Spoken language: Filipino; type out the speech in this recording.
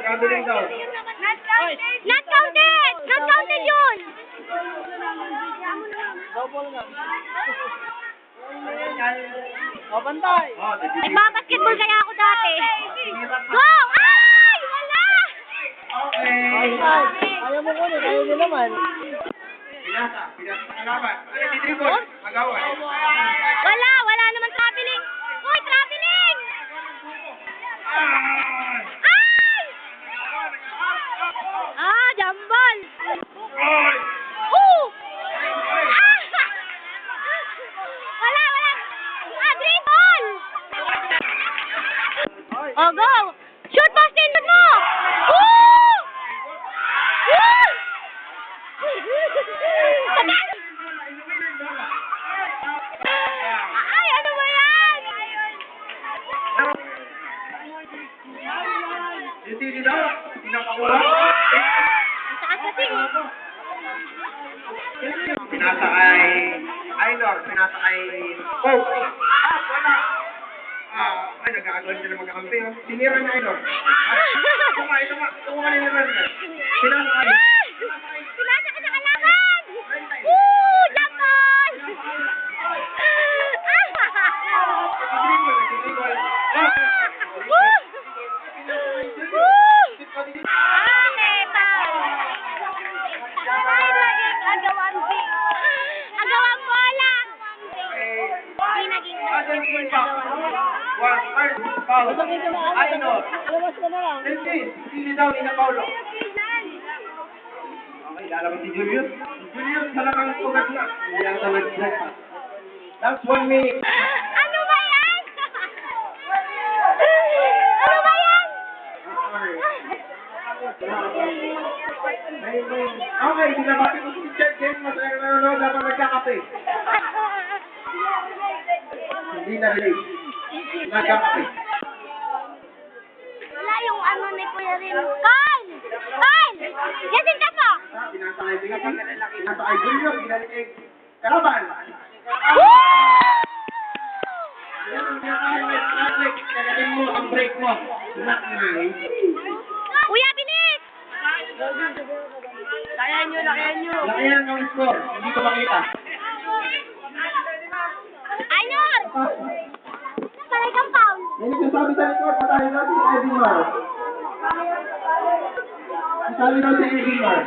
Traveling daw. Not counted! Not counted yun! Double na. O, bantay. Nagbabasketball kaya ako dati. Go! Ay! Wala! Okay. Ayaw mo kunin, ayaw niyo naman. Pinasa sa kalaban. Ano, titribol? Magawa. Wala naman traveling. Uy, traveling! Ay! Jambal! Wala! Dribble! Oh, go! Shoot, Boston! Shoot mo! Woo! Woo! Ay, ano ba yan? Yung tili daw, pinakakuha. Ang taas kasi. Pinasa kay Aynor, pinasa kay Pope. Wala. Ay, nag-aagawin sila magkakampi. Sinira ni Aynor. Tuma nila rin. Pinasa kay... Pinasa ka sa kalaban! Woo! Jambal! Agawang bola! Hindi naging Aynor. Sili daw ni na Paulo. Okay, lalabas si Julius. Julius, talagang sugat na. Hindi ang tawag siya. That's 1 minute. Ano ba yan? Ano ba yan? Okay, sinabati ko si Chad James. Masaya na nanonood dapat nagkakape. Hindi na-relate. Nagkakape. Wala yung ano ni Kuya Rim. Carl! Yasin ka po! Pinasakay Julius, ginalik Kalaban. Kagaling mo ang break mo. Kuya, bilis! Lakayan ang score. Hindi ko makita. Aynor! Palay kang foul. May nagsasabi sa likod, patahin natin si Edwin Mar. Sabi daw si Edwin Mar.